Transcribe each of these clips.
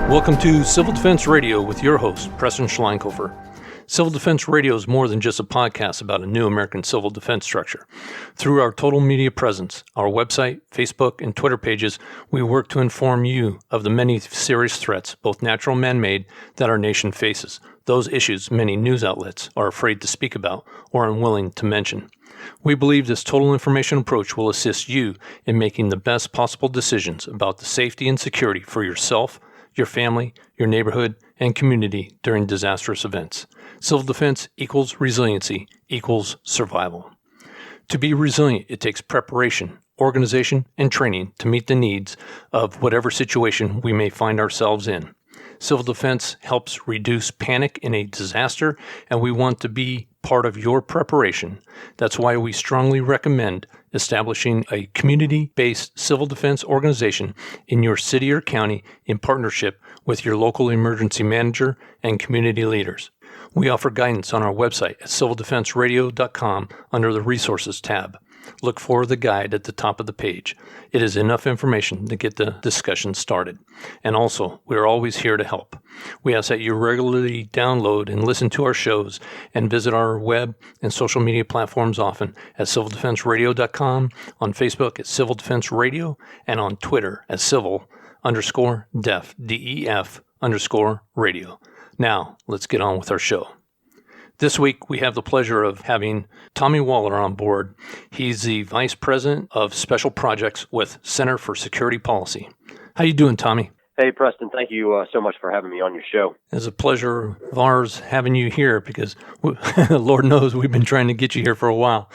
Welcome to Civil Defense Radio with your host, Preston Schleinkofer. Civil Defense Radio is more than just a podcast about a new American civil defense structure. Through our total media presence, our website, Facebook, and Twitter pages, we work to inform you of the many serious threats, both natural and man-made, that our nation faces. Those issues many news outlets are afraid to speak about or unwilling to mention. We believe this total information approach will assist you in making the best possible decisions about the safety and security for yourself, your family, your neighborhood, and community during disastrous events. Civil defense equals resiliency equals survival. To be resilient, it takes preparation, organization, and training to meet the needs of whatever situation we may find ourselves in. Civil defense helps reduce panic in a disaster, and we want to be part of your preparation. That's why we strongly recommend establishing a community-based civil defense organization in your city or county in partnership with your local emergency manager and community leaders. We offer guidance on our website at civildefenseradio.com under the Resources tab. Look for the guide at the top of the page. It is enough information to get the discussion started. And also, we are always here to help. We ask that you regularly download and listen to our shows and visit our web and social media platforms often at civildefenseradio.com, on Facebook at Civil Defense Radio, and on Twitter at civil_def, DEF_radio. Now, let's get on with our show. This week, we have the pleasure of having Tommy Waller on board. He's the Vice President of Special Projects with Center for Security Policy. How you doing, Tommy? Hey, Preston. Thank you so much for having me on your show. It's a pleasure of ours having you here because, Lord knows, we've been trying to get you here for a while.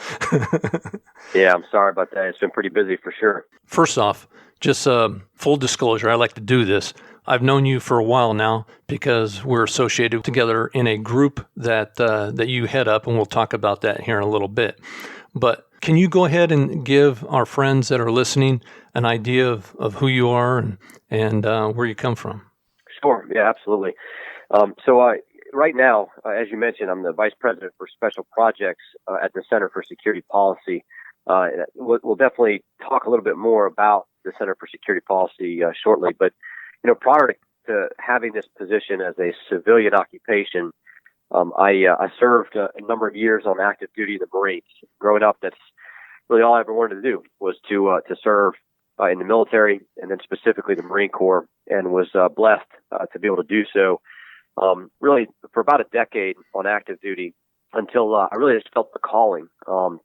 Yeah, I'm sorry about that. It's been pretty busy for sure. First off, just full disclosure, I like to do this. I've known you for a while now because we're associated together in a group that you head up, and we'll talk about that here in a little bit. But can you go ahead and give our friends that are listening an idea of who you are and where you come from? Sure. Yeah, absolutely. Right now, as you mentioned, I'm the Vice President for Special Projects at the Center for Security Policy. We'll definitely talk a little bit more about the Center for Security Policy shortly, but prior to having this position as a civilian occupation, I served a number of years on active duty in the Marines. Growing up, that's really all I ever wanted to do was to serve in the military, and then specifically the Marine Corps, and was blessed to be able to do so. Really, for about a decade on active duty, until I really just felt the calling to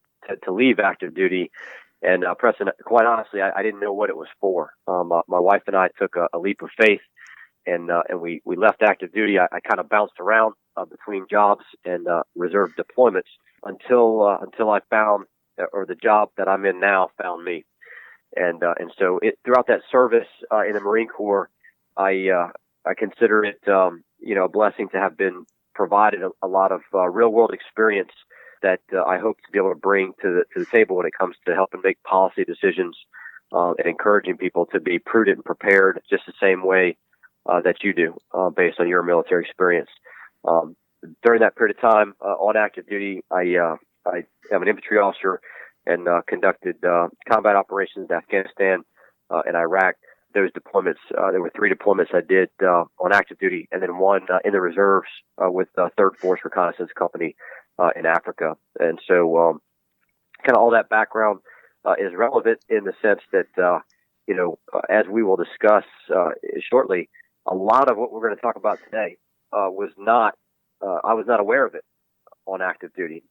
leave active duty. And Preston, quite honestly, I didn't know what it was for. My wife and I took a leap of faith, and we left active duty. I kind of bounced around between jobs and reserve deployments until I found, or the job that I'm in now found me. And so throughout that service in the Marine Corps, I consider it a blessing to have been provided a lot of real world experience that I hope to be able to bring to the table when it comes to helping make policy decisions and encouraging people to be prudent and prepared just the same way that you do based on your military experience. During that period of time on active duty, I am an infantry officer and conducted combat operations in Afghanistan and Iraq. Those deployments, there were 3 deployments I did on active duty, and then one in the reserves with 3rd Force Reconnaissance Company in Africa. And so kind of all that background is relevant in the sense that, as we will discuss shortly, a lot of what we're going to talk about today I was not aware of it on active duty.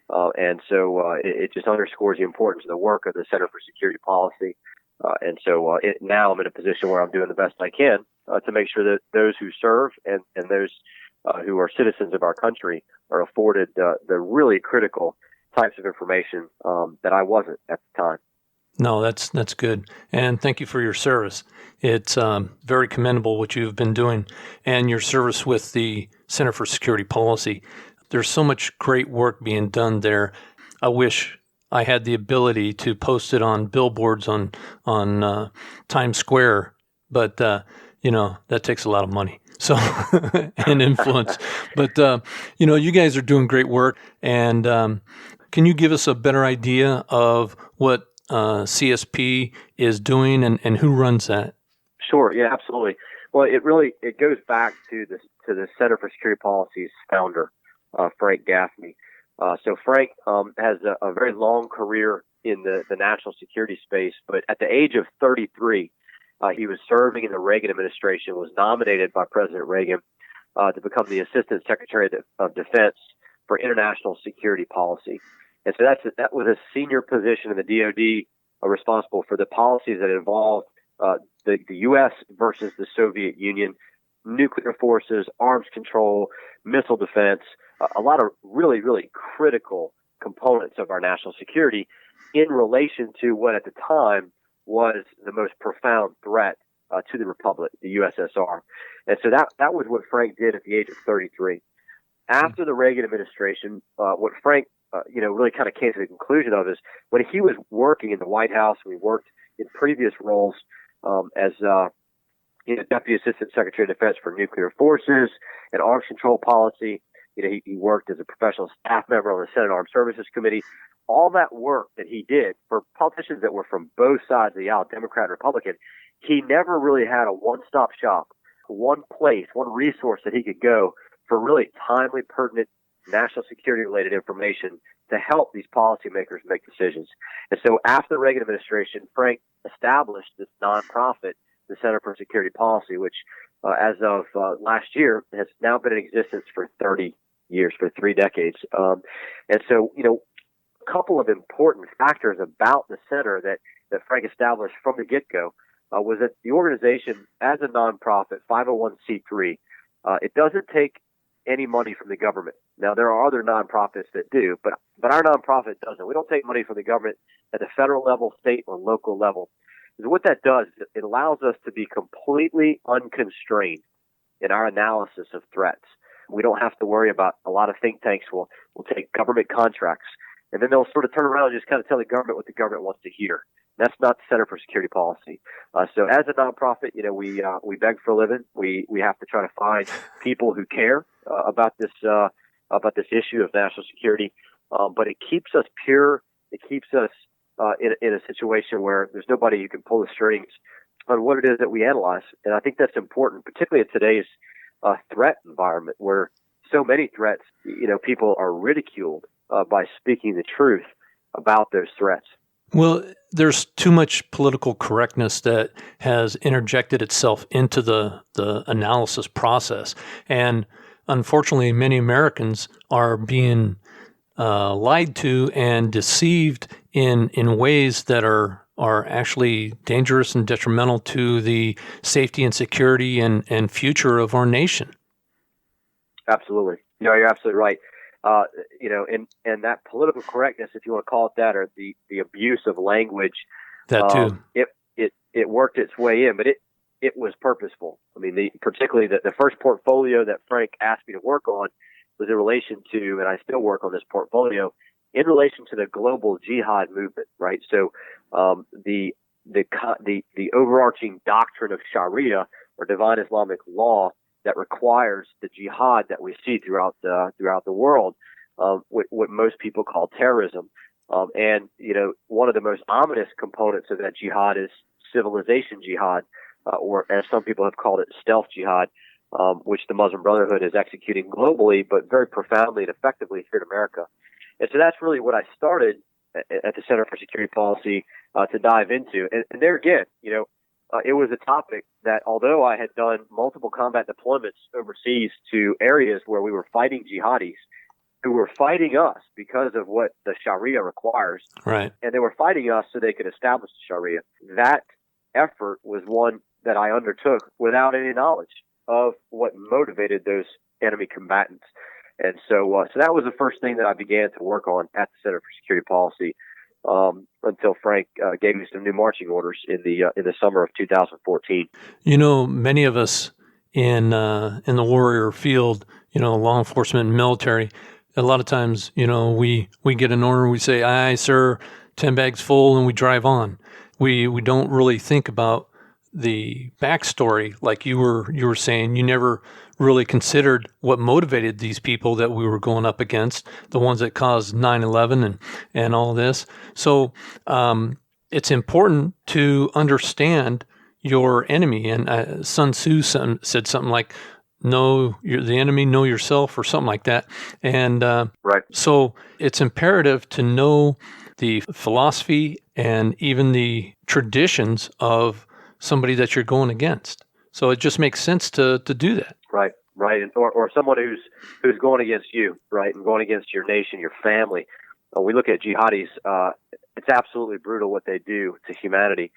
And so it just underscores the importance of the work of the Center for Security Policy. And so now I'm in a position where I'm doing the best I can to make sure that those who serve and those who are citizens of our country are afforded the really critical types of information that I wasn't at the time. No, that's good. And thank you for your service. It's very commendable what you've been doing and your service with the Center for Security Policy. There's so much great work being done there. I wish I had the ability to post it on billboards on Times Square, but that takes a lot of money. So and influence. But you guys are doing great work. And can you give us a better idea of what CSP is doing and who runs that? Sure. Yeah, absolutely. Well, it goes back to the Center for Security Policy's founder, Frank Gaffney. So Frank has a very long career in the national security space, but at the age of 33, he was serving in the Reagan administration, was nominated by President Reagan to become the Assistant Secretary of Defense for International Security Policy. And so that was a senior position in the DoD responsible for the policies that involved the U.S. versus the Soviet Union, nuclear forces, arms control, missile defense, a lot of really, really critical components of our national security in relation to what at the time was the most profound threat to the Republic, the USSR. And so that was what Frank did at the age of 33. After the Reagan administration, what Frank really kind of came to the conclusion of is when he was working in the White House, we worked in previous roles as Deputy Assistant Secretary of Defense for Nuclear Forces and Arms Control Policy. He worked as a professional staff member on the Senate Armed Services Committee. All that work that he did for politicians that were from both sides of the aisle, Democrat and Republican, he never really had a one-stop shop, one place, one resource that he could go for really timely, pertinent national security-related information to help these policymakers make decisions. And so after the Reagan administration, Frank established this nonprofit, the Center for Security Policy, which as of last year has now been in existence for 30 years, for 3 decades. And so, a couple of important factors about the center that Frank established from the get-go was that the organization, as a nonprofit, 501c3, it doesn't take any money from the government. Now, there are other nonprofits that do, but our nonprofit doesn't. We don't take money from the government at the federal level, state, or local level. Because what that does is it allows us to be completely unconstrained in our analysis of threats. We don't have to worry about a lot of think tanks will take government contracts, and then they'll sort of turn around and just kind of tell the government what the government wants to hear. That's not the Center for Security Policy. So as a nonprofit, we beg for a living. We have to try to find people who care about this issue of national security. But it keeps us pure. It keeps us in a situation where there's nobody who can pull the strings on what it is that we analyze. And I think that's important, particularly in today's threat environment, where so many threats, people are ridiculed by speaking the truth about those threats. Well, there's too much political correctness that has interjected itself into the analysis process. And unfortunately, many Americans are being lied to and deceived in ways that are actually dangerous and detrimental to the safety and security and future of our nation. Absolutely. No, you're absolutely right. And that political correctness, if you want to call it that, or the abuse of language, that too. It worked its way in, but it was purposeful. I mean, particularly the first portfolio that Frank asked me to work on was in relation to, and I still work on this portfolio, in relation to the global jihad movement, right? So the overarching doctrine of Sharia, or divine Islamic law, that requires the jihad that we see throughout the world, what most people call terrorism. And one of the most ominous components of that jihad is civilization jihad, or as some people have called it, stealth jihad, which the Muslim Brotherhood is executing globally, but very profoundly and effectively here in America. And so that's really what I started at the Center for Security Policy to dive into. And there again, it was a topic that, although I had done multiple combat deployments overseas to areas where we were fighting jihadis who were fighting us because of what the Sharia requires, right? And they were fighting us so they could establish the Sharia. That effort was one that I undertook without any knowledge of what motivated those enemy combatants. And so that was the first thing that I began to work on at the Center for Security Policy until Frank gave me some new marching orders in the summer of 2014. Many of us in the warrior field, law enforcement and military, a lot of times, we get an order and we say, "Aye, sir," 10 bags full, and we drive on. We don't really think about the backstory, like you were saying. You never really considered what motivated these people that we were going up against, the ones that caused 9/11 and all this. So it's important to understand, your enemy. And Sun Tzu said something like, know the enemy, know yourself, or something like that. And Right. so it's imperative to know the philosophy and even the traditions of somebody that you're going against. So it just makes sense to do that. Right. Right. Or someone who's going against you, right, and going against your nation, your family. We look at jihadis. It's absolutely brutal what they do to humanity.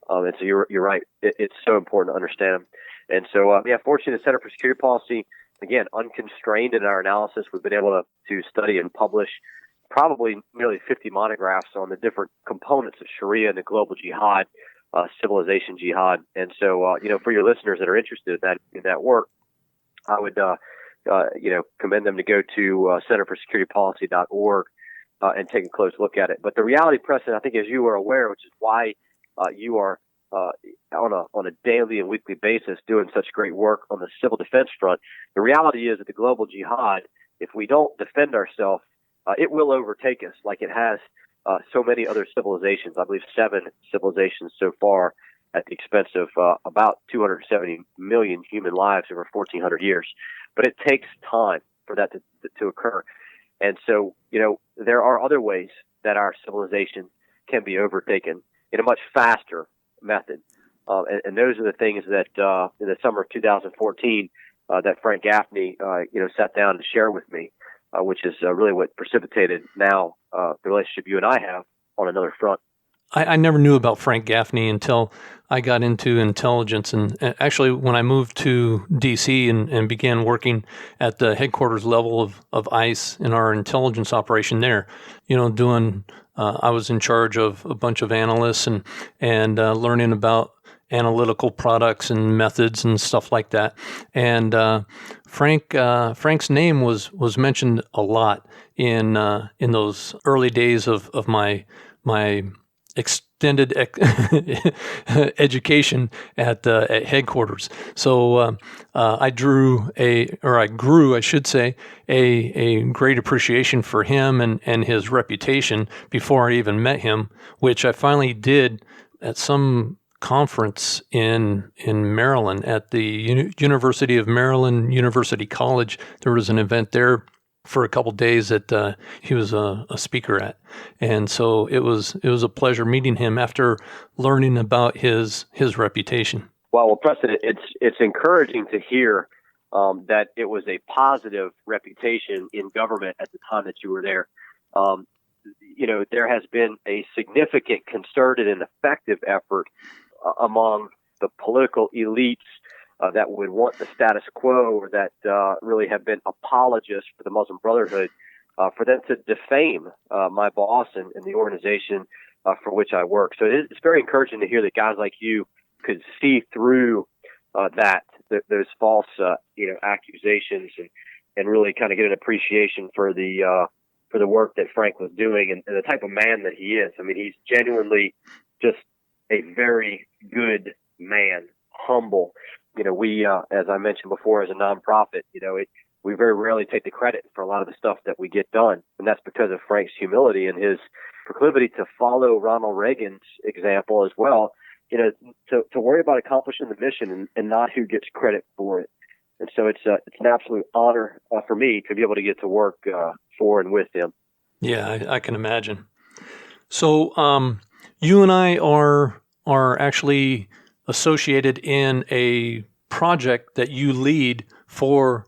And so you're right. It's so important to understand them. And so, fortunately, the Center for Security Policy, again, unconstrained in our analysis, we've been able to study and publish probably nearly 50 monographs on the different components of Sharia and the global jihad, civilization jihad. And so, for your listeners that are interested in that work, I would, commend them to go to centerforsecuritypolicy.org and take a close look at it. But the reality, Preston, I think, as you are aware, which is why you are on a daily and weekly basis doing such great work on the civil defense front. The reality is that the global jihad, if we don't defend ourselves, it will overtake us like it has so many other civilizations. I believe 7 civilizations so far at the expense of about 270 million human lives over 1,400 years. But it takes time for that to occur. And so, there are other ways that our civilization can be overtaken in a much faster method. And those are the things that in the summer of 2014 that Frank Gaffney, sat down to share with me, which is really what precipitated now the relationship you and I have on another front. I never knew about Frank Gaffney until I got into intelligence. And actually, when I moved to D.C. and began working at the headquarters level of ICE in our intelligence operation there, I was in charge of a bunch of analysts and learning about analytical products and methods and stuff like that. And Frank's name was mentioned a lot in those early days of my extended education at headquarters. So I grew, I should say, a great appreciation for him and his reputation before I even met him, which I finally did at some conference in Maryland at the University of Maryland University College. There was an event there for a couple of days that he was a speaker at, and so it was a pleasure meeting him after learning about his reputation. Well, Preston, it's encouraging to hear that it was a positive reputation in government at the time that you were there. There has been a significant concerted and effective effort among the political elites that would want the status quo, or that really have been apologists for the Muslim Brotherhood, for them to defame my boss and the organization for which I work. So it's very encouraging to hear that guys like you could see through those false accusations and really kind of get an appreciation for the work that Frank was doing and the type of man that he is. I mean, he's genuinely just a very good man, humble. We, as I mentioned before, as a nonprofit, we very rarely take the credit for a lot of the stuff that we get done. And that's because of Frank's humility and his proclivity to follow Ronald Reagan's example as well, to worry about accomplishing the mission and not who gets credit for it. And so it's an absolute honor for me to be able to get to work for and with him. Yeah, I can imagine. So you and I are actually associated in a project that you lead for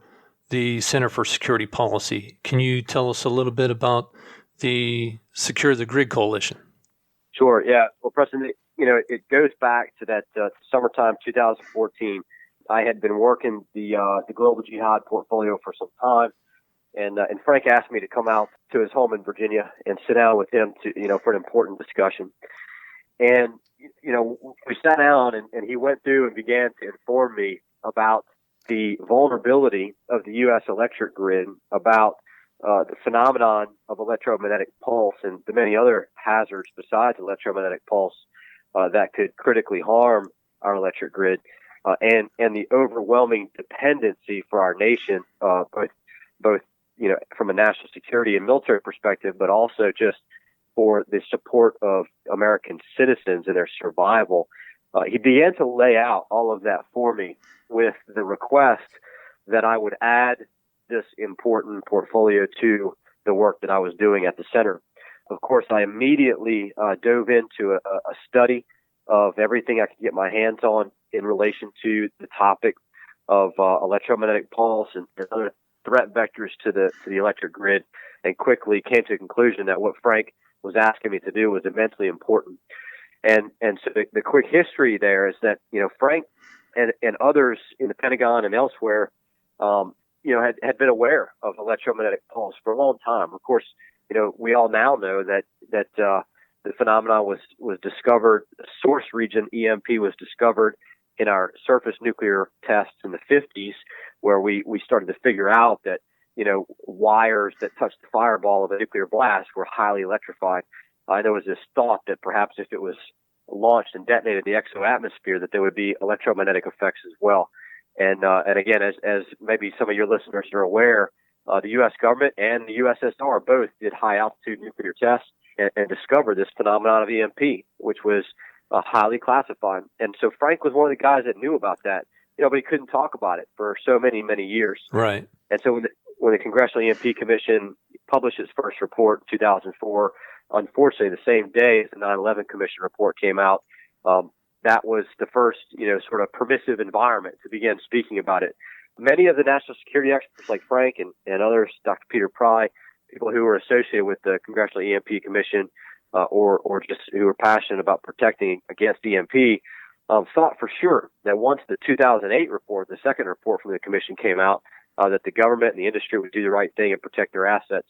the Center for Security Policy. Can you tell us a little bit about the Secure the Grid Coalition? Sure. Yeah. Well, Preston, it goes back to that summertime 2014. I had been working the global jihad portfolio for some time, and Frank asked me to come out to his home in Virginia and sit down with him for an important discussion. And we sat down and he went through and began to inform me about the vulnerability of the U.S. electric grid, about the phenomenon of electromagnetic pulse and the many other hazards besides electromagnetic pulse that could critically harm our electric grid, and the overwhelming dependency for our nation, both from a national security and military perspective, but also just for the support of American citizens and their survival he began to lay out all of that for me with the request that I would add this important portfolio to the work that I was doing at the center. Of course, I immediately dove into a study of everything I could get my hands on in relation to the topic of electromagnetic pulse and other threat vectors to the electric grid, and quickly came to the conclusion that what Frank was asking me to do was immensely important. And so the quick history there is that, Frank and others in the Pentagon and elsewhere, had been aware of electromagnetic pulse for a long time. Of course, we all now know that the phenomenon was discovered, source region EMP was discovered in our surface nuclear tests in the 50s, where we started to figure out that, wires that touched the fireball of a nuclear blast were highly electrified. There was this thought that perhaps if it was launched and detonated the exo-atmosphere, that there would be electromagnetic effects as well. And again, as maybe some of your listeners are aware, the U.S. government and the USSR both did high altitude nuclear tests and discovered this phenomenon of EMP, which was highly classified. And so Frank was one of the guys that knew about that, but he couldn't talk about it for so many, many years. Right. And so when the Congressional EMP Commission published its first report in 2004, unfortunately, the same day as the 9/11 Commission report came out, that was the first, sort of permissive environment to begin speaking about it. Many of the national security experts like Frank and others, Dr. Peter Pry, people who were associated with the Congressional EMP Commission, or just who were passionate about protecting against EMP, thought for sure that once the 2008 report, the second report from the commission came out, that the government and the industry would do the right thing and protect their assets.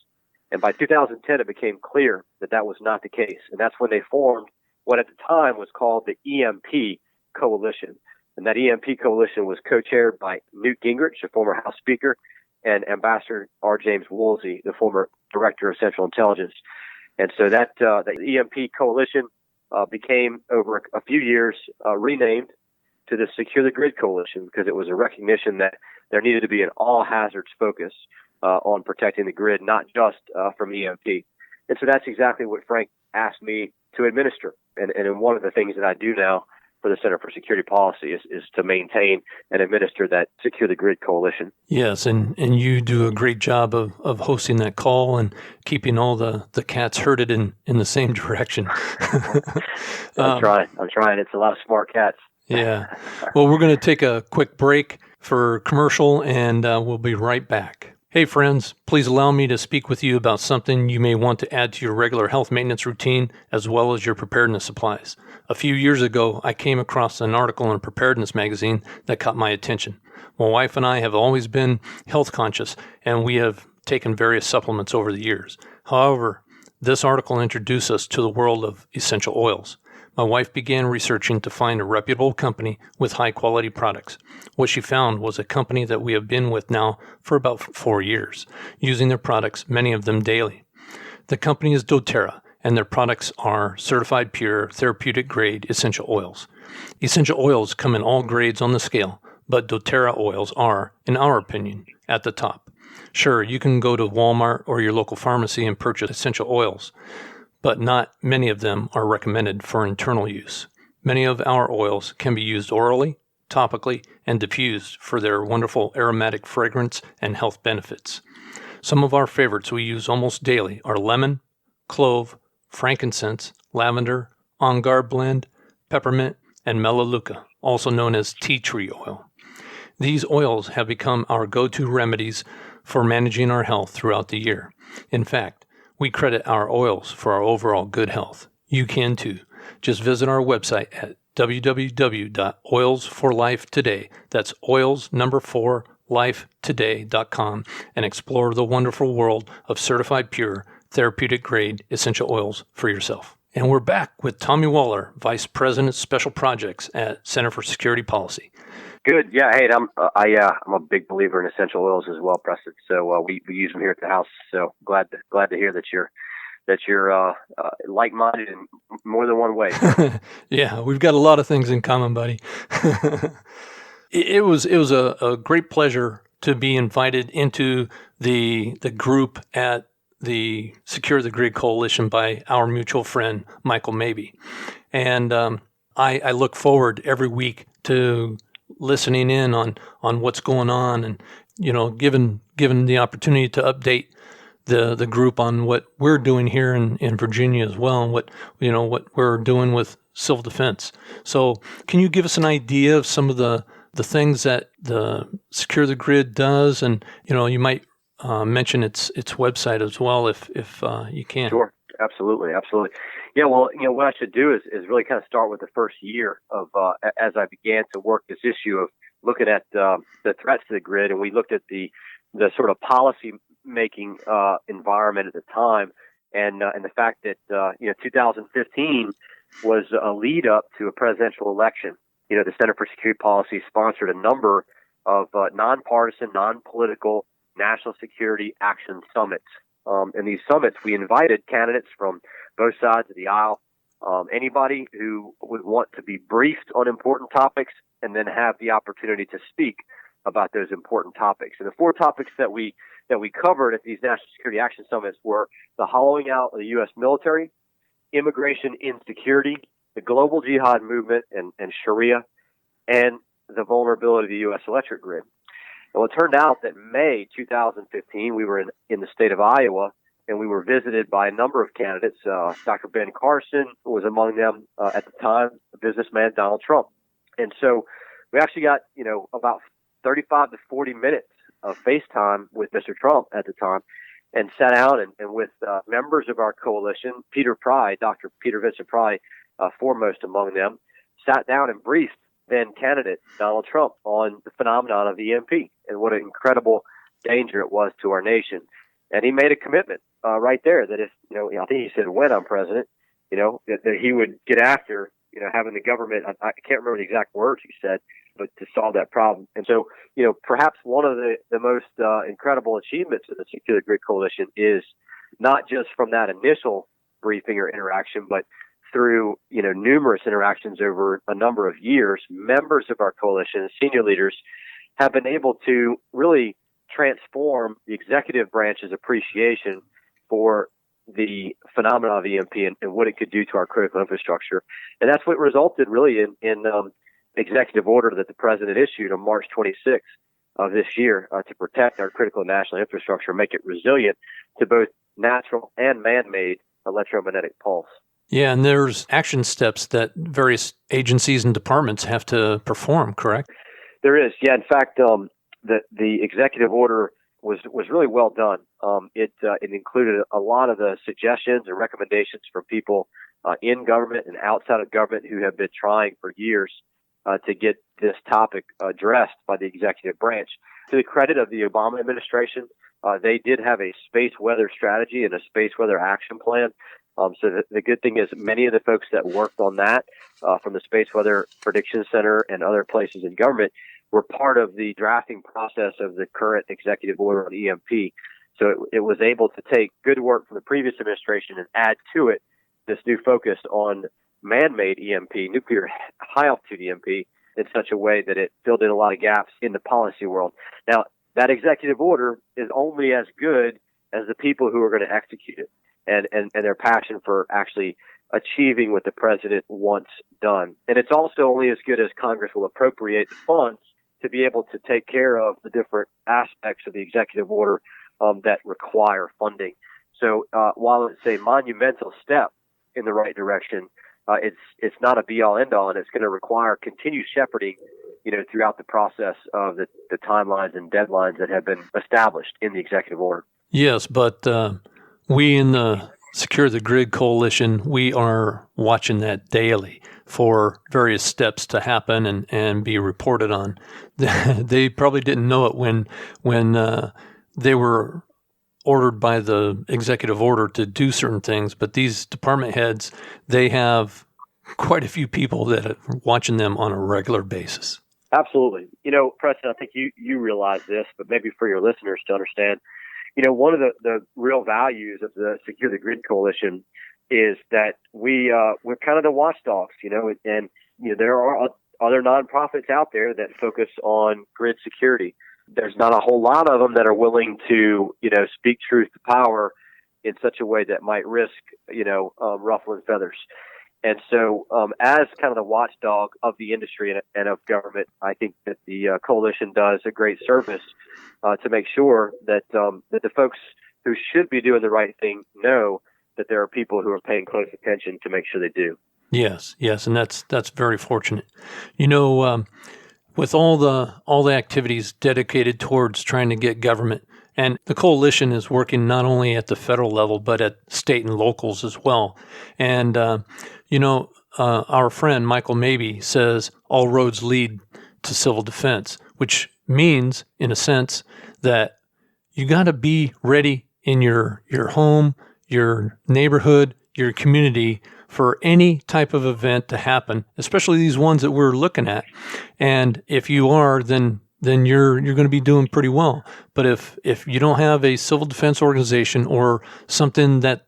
And by 2010, it became clear that that was not the case. And that's when they formed what at the time was called the EMP Coalition. And that EMP Coalition was co-chaired by Newt Gingrich, the former House Speaker, and Ambassador R. James Woolsey, the former Director of Central Intelligence. And so that the EMP Coalition became, over a few years, renamed to the Secure the Grid Coalition, because it was a recognition that there needed to be an all-hazards focus on protecting the grid, not just from EMP. And so that's exactly what Frank asked me to administer. And one of the things that I do now for the Center for Security Policy is to maintain and administer that Secure the Grid Coalition. Yes, and you do a great job of hosting that call and keeping all the cats herded in the same direction. I'm trying. It's a lot of smart cats. Yeah. Well, we're going to take a quick break for commercial, and we'll be right back. Hey friends, please allow me to speak with you about something you may want to add to your regular health maintenance routine as well as your preparedness supplies. A few years ago, I came across an article in a preparedness magazine that caught my attention. My wife and I have always been health conscious, and we have taken various supplements over the years. However, this article introduced us to the world of essential oils. My wife began researching to find a reputable company with high-quality products. What she found was a company that we have been with now for about 4 years, using their products, many of them daily. The company is doTERRA, and their products are certified pure, therapeutic-grade essential oils. Essential oils come in all grades on the scale, but doTERRA oils are, in our opinion, at the top. Sure, you can go to Walmart or your local pharmacy and purchase essential oils, but not many of them are recommended for internal use. Many of our oils can be used orally, topically, and diffused for their wonderful aromatic fragrance and health benefits. Some of our favorites we use almost daily are lemon, clove, frankincense, lavender, on guard blend, peppermint, and melaleuca, also known as tea tree oil. These oils have become our go-to remedies for managing our health throughout the year. In fact, we credit our oils for our overall good health. You can too. Just visit our website at www.oilsforlifetoday. That's oils4lifetoday.com and explore the wonderful world of certified pure, therapeutic grade essential oils for yourself. And we're back with Tommy Waller, Vice President Special Projects at Center for Security Policy. Good. Yeah. Hey, I'm a big believer in essential oils as well, Preston. So we use them here at the house. So glad to hear that you're like-minded in more than one way. Yeah, we've got a lot of things in common, buddy. It was a great pleasure to be invited into the group at the Secure the Grid Coalition by our mutual friend Michael Mabey, and I look forward every week to listening in on what's going on, and given the opportunity to update the group on what we're doing here in Virginia as well, and what we're doing with civil defense. So can you give us an idea of some of the things that the Secure the Grid does, and you might mention its website as well if you can. Sure, absolutely. Yeah, well, what I should do is really kind of start with the first year of as I began to work this issue of looking at the threats to the grid, and we looked at the sort of policy making environment at the time, and the fact that 2015 was a lead up to a presidential election. The Center for Security Policy sponsored a number of nonpartisan, non-political national security action summits. In these summits, we invited candidates from both sides of the aisle, anybody who would want to be briefed on important topics and then have the opportunity to speak about those important topics. And the four topics that we covered at these national security action summits were the hollowing out of the U.S. military, immigration insecurity, the global jihad movement and Sharia, and the vulnerability of the U.S. electric grid. Well, it turned out that May 2015, we were in the state of Iowa, and we were visited by a number of candidates. Dr. Ben Carson was among them at the time, the businessman Donald Trump. And so we actually got, about 35 to 40 minutes of FaceTime with Mr. Trump at the time, and sat down and with members of our coalition, Peter Pry, Dr. Peter Vincent Pry, foremost among them, sat down and briefed then candidate Donald Trump on the phenomenon of the EMP and what an incredible danger it was to our nation. And he made a commitment right there that if, I think he said when I'm president, that he would get after, having the government, I can't remember the exact words he said, but to solve that problem. And so, perhaps one of the most incredible achievements of the Secure the Grid Coalition is not just from that initial briefing or interaction, but through, numerous interactions over a number of years, members of our coalition, senior leaders, have been able to really transform the executive branch's appreciation for the phenomenon of EMP and what it could do to our critical infrastructure. And that's what resulted really in executive order that the president issued on March 26th of this year to protect our critical national infrastructure, make it resilient to both natural and man-made electromagnetic pulse. Yeah, and there's action steps that various agencies and departments have to perform, correct? There is, yeah. In fact, the executive order was really well done. It included a lot of the suggestions and recommendations from people in government and outside of government who have been trying for years to get this topic addressed by the executive branch. To the credit of the Obama administration, they did have a space weather strategy and a space weather action plan. So the good thing is many of the folks that worked on that from the Space Weather Prediction Center and other places in government were part of the drafting process of the current executive order on EMP. So it was able to take good work from the previous administration and add to it this new focus on man-made EMP, nuclear high-altitude EMP, in such a way that it filled in a lot of gaps in the policy world. Now, that executive order is only as good as the people who are going to execute it. And their passion for actually achieving what the president wants done. And it's also only as good as Congress will appropriate the funds to be able to take care of the different aspects of the executive order that require funding. So while it's a monumental step in the right direction, it's not a be-all, end-all, and it's going to require continued shepherding, throughout the process of the timelines and deadlines that have been established in the executive order. Yes, but we in the Secure the Grid Coalition, we are watching that daily for various steps to happen and be reported on. They probably didn't know it when they were ordered by the executive order to do certain things, but these department heads, they have quite a few people that are watching them on a regular basis. Absolutely. Preston, I think you realize this, but maybe for your listeners to understand, one of the real values of the Secure the Grid Coalition is that we're kind of the watchdogs, and there are other nonprofits out there that focus on grid security. There's not a whole lot of them that are willing to, speak truth to power in such a way that might risk, ruffling feathers. And so, as kind of the watchdog of the industry and of government, I think that the coalition does a great service to make sure that that the folks who should be doing the right thing know that there are people who are paying close attention to make sure they do. Yes, and that's very fortunate. With all the activities dedicated towards trying to get government, and the coalition is working not only at the federal level but at state and locals as well. And our friend Michael Mabee says all roads lead to civil defense, which means, in a sense, that you got to be ready in your home, your neighborhood, your community for any type of event to happen, especially these ones that we're looking at. And if you are, then you're going to be doing pretty well. But if you don't have a civil defense organization or something that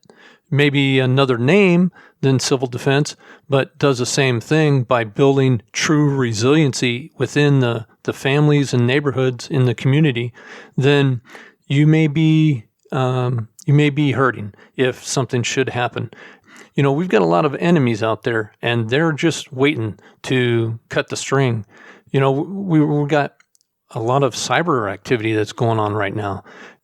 maybe another name than civil defense, but does the same thing by building true resiliency within the families and neighborhoods in the community, then you may be hurting if something should happen. We've got a lot of enemies out there, and they're just waiting to cut the string. We've got a lot of cyber activity that's going on right now.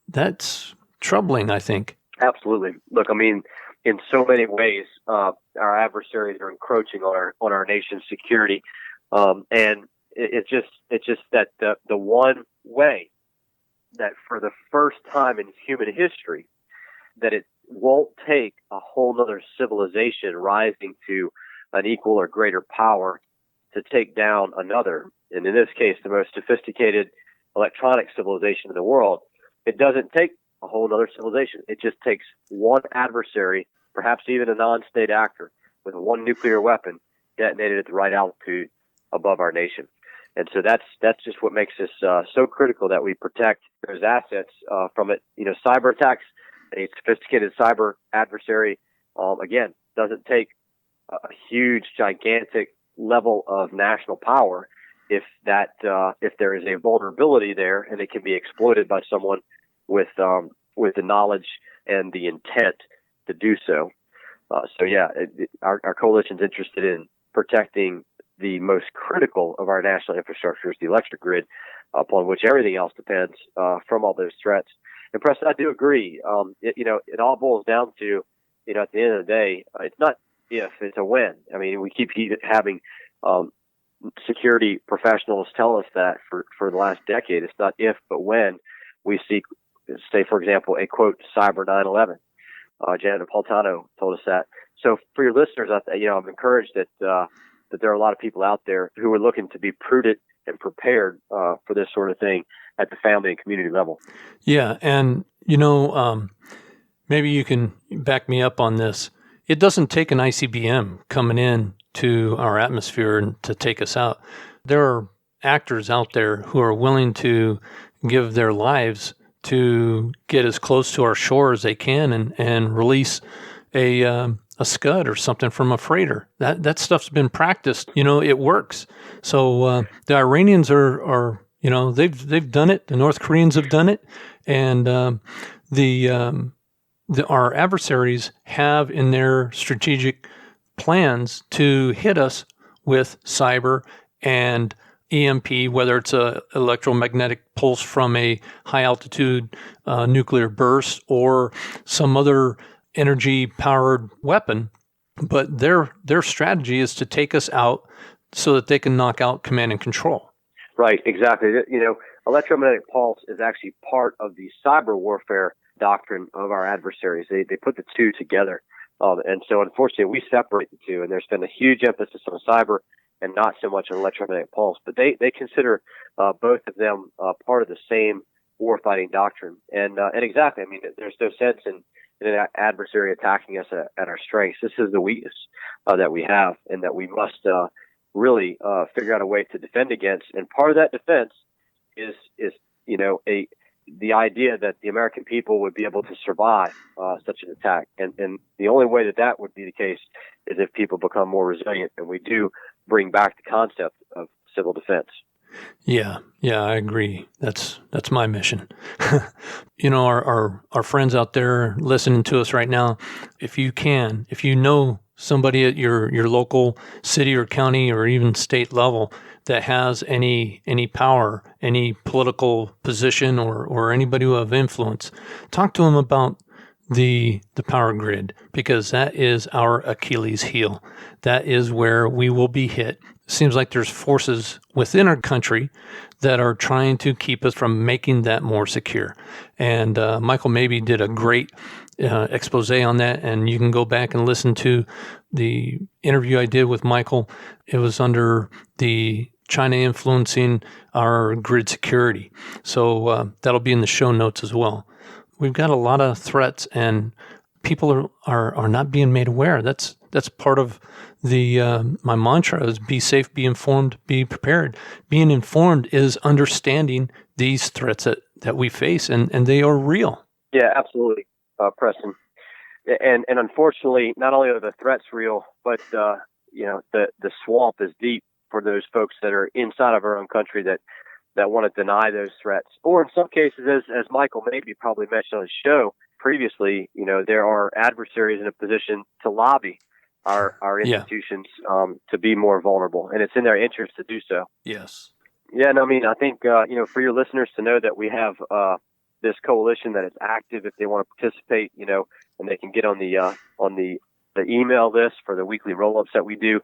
That's troubling, I think. Absolutely. Look, I mean, in so many ways, our adversaries are encroaching on our nation's security, and it's just that the one way that for the first time in human history that it won't take a whole other civilization rising to an equal or greater power to take down another, and in this case, the most sophisticated electronic civilization in the world. It doesn't take a whole other civilization. It just takes one adversary, perhaps even a non-state actor, with one nuclear weapon detonated at the right altitude above our nation. And so that's just what makes this so critical that we protect those assets from it. Cyber attacks, a sophisticated cyber adversary, again, doesn't take a huge, gigantic level of national power if there is a vulnerability there and it can be exploited by someone with the knowledge and the intent to do so. Our coalition's interested in protecting the most critical of our national infrastructure is the electric grid, upon which everything else depends from all those threats. And Preston, I do agree. It all boils down to, at the end of the day, it's not if, it's a when. I mean, we keep having security professionals tell us that for the last decade. It's not if, but when we see, say, for example, a quote, cyber 9/11. Janet Napolitano told us that. So for your listeners, I'm encouraged that there are a lot of people out there who are looking to be prudent and prepared for this sort of thing at the family and community level. Yeah, and maybe you can back me up on this. It doesn't take an ICBM coming in to our atmosphere and to take us out. There are actors out there who are willing to give their lives to get as close to our shore as they can and release a scud or something from a freighter. That stuff's been practiced. It works. So the Iranians are they've done it. The North Koreans have done it, and our adversaries have in their strategic plans to hit us with cyber and EMP, whether it's a electromagnetic pulse from a high altitude nuclear burst or some other energy powered weapon. But their strategy is to take us out so that they can knock out command and control. Right, exactly. Electromagnetic pulse is actually part of the cyber warfare doctrine of our adversaries. They put the two together. And so unfortunately we separate the two, and there's been a huge emphasis on cyber and not so much on electromagnetic pulse. But they consider both of them part of the same warfighting doctrine. And exactly, I mean, there's no sense in an adversary attacking us at our strengths. This is the weakness that we have, and that we must really figure out a way to defend against. And part of that defense is the idea that the American people would be able to survive such an attack. And the only way that would be the case is if people become more resilient, and we do bring back the concept of civil defense. Yeah, I agree. That's my mission. Our friends out there listening to us right now, if you know somebody at your local city or county or even state level that has any power, any political position, or anybody who have influence, talk to them about the power grid, because that is our Achilles heel. That is where we will be hit. Seems like there's forces within our country that are trying to keep us from making that more secure. And Michael maybe did a great expose on that, and you can go back and listen to the interview I did with Michael. It was under the China influencing our grid security. So that'll be in the show notes as well. We've got a lot of threats, and people are not being made aware. That's part of the my mantra is be safe, be informed, be prepared. Being informed is understanding these threats that we face, and they are real. Yeah, absolutely, Preston. And unfortunately, not only are the threats real, but the swamp is deep for those folks that are inside of our own country that want to deny those threats. Or in some cases, as Michael maybe probably mentioned on his show previously, there are adversaries in a position to lobby our institutions to be more vulnerable, and it's in their interest to do so. Yes. Yeah, and I think for your listeners to know that we have this coalition that is active if they want to participate, and they can get on the email list for the weekly roll-ups that we do.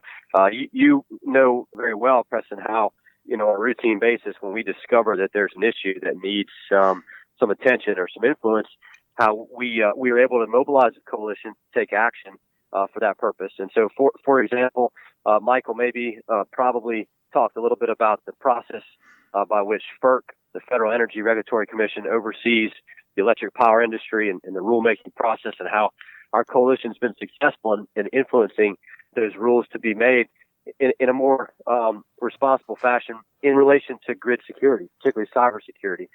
You know very well, Preston, how on a routine basis when we discover that there's an issue that needs some attention or some influence, how we are able to mobilize a coalition to take action for that purpose. And so, for example, Michael maybe probably talked a little bit about the process by which FERC, the Federal Energy Regulatory Commission, oversees the electric power industry and the rulemaking process, and how our coalition's been successful in influencing those rules to be made in a more responsible fashion in relation to grid security, particularly cybersecurity.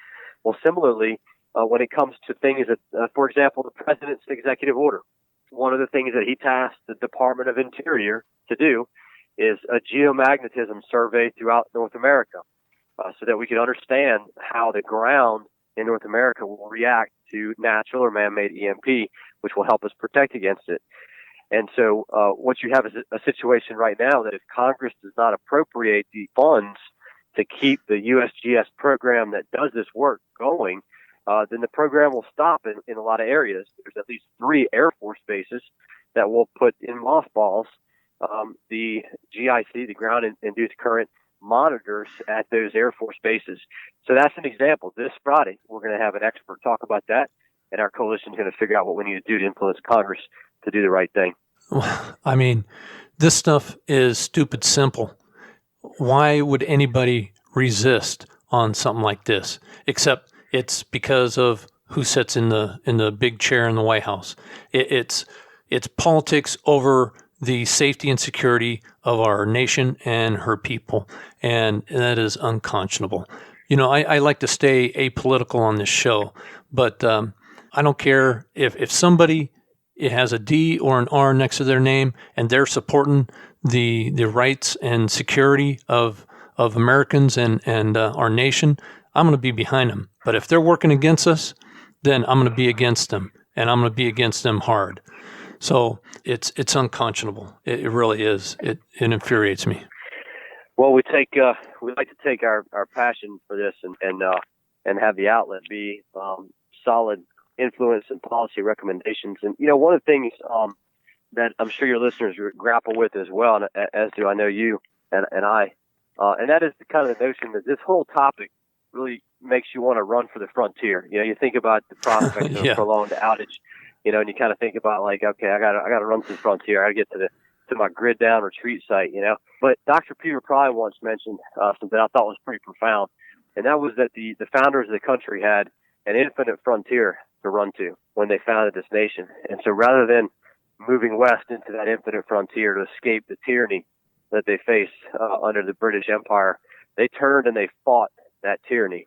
Well, similarly, when it comes to things that, for example, the president's executive order, one of the things that he tasked the Department of Interior to do is a geomagnetism survey throughout North America so that we can understand how the ground in North America will react to natural or man-made EMP, which will help us protect against it. And so what you have is a situation right now that if Congress does not appropriate the funds to keep the USGS program that does this work going, then the program will stop in a lot of areas. There's at least 3 Air Force bases that will put in mothballs the GIC, the ground-induced current monitors at those Air Force bases. So that's an example. This Friday, we're going to have an expert talk about that, and our coalition is going to figure out what we need to do to influence Congress to do the right thing. I mean, this stuff is stupid simple. Why would anybody resist on something like this? Except it's because of who sits in the big chair in the White House. It's politics over the safety and security of our nation and her people, and that is unconscionable. I like to stay apolitical on this show, but I don't care if somebody it has a D or an R next to their name and they're supporting the rights and security of Americans and our nation. I'm going to be behind them. But if they're working against us, then I'm going to be against them, and I'm going to be against them hard. So it's unconscionable. It really is. It infuriates me. Well, we like to take our passion for this and have the outlet be solid influence and policy recommendations. And one of the things that I'm sure your listeners grapple with as well, and as do I know you and I, and that is the kind of the notion that this whole topic really makes you want to run for the frontier. You think about the prospect of a prolonged outage, and you kind of think about like, okay, I got to run to the frontier. I got to get to my grid down retreat site, But Dr. Peter Pry once mentioned something I thought was pretty profound, and that was that the founders of the country had an infinite frontier to run to when they founded this nation. And so rather than moving west into that infinite frontier to escape the tyranny that they faced under the British Empire, they turned and they fought that tyranny.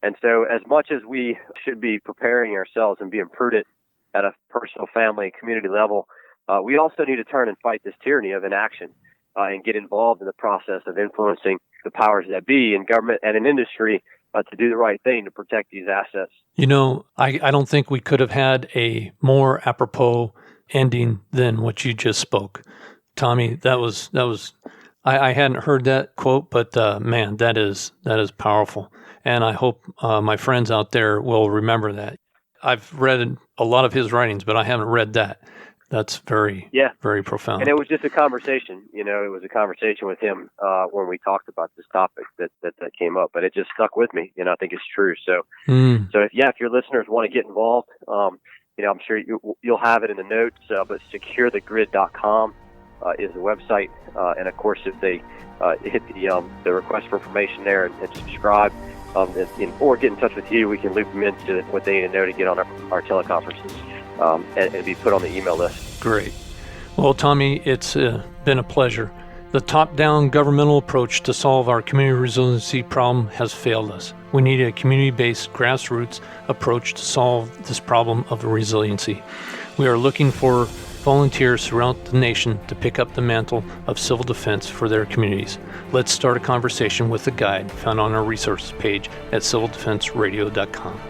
And so as much as we should be preparing ourselves and being prudent at a personal, family, and community level, we also need to turn and fight this tyranny of inaction and get involved in the process of influencing the powers that be in government and in industry to do the right thing to protect these assets. I don't think we could have had a more apropos ending than what you just spoke. Tommy, that was I hadn't heard that quote, but man, that is powerful. And I hope my friends out there will remember that. I've read a lot of his writings, but I haven't read that. That's very profound. And it was just a conversation, it was a conversation with him when we talked about this topic that came up, but it just stuck with me. I think it's true. So, if your listeners want to get involved, I'm sure you'll have it in the notes, but securethegrid.com is the website. And of course, if they hit the request for information there and subscribe, or get in touch with you, we can loop them into what they need to know to get on our teleconferences and be put on the email list. Great. Well, Tommy, it's been a pleasure. The top-down governmental approach to solve our community resiliency problem has failed us. We need a community-based, grassroots approach to solve this problem of resiliency. We are looking for volunteers throughout the nation to pick up the mantle of civil defense for their communities. Let's start a conversation with the guide found on our resources page at civildefenseradio.com.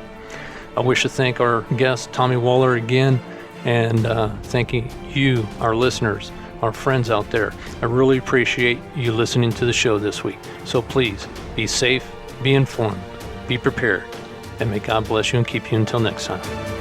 I wish to thank our guest, Tommy Waller, again, and thanking you, our listeners, our friends out there. I really appreciate you listening to the show this week. So please, be safe, be informed, be prepared, and may God bless you and keep you until next time.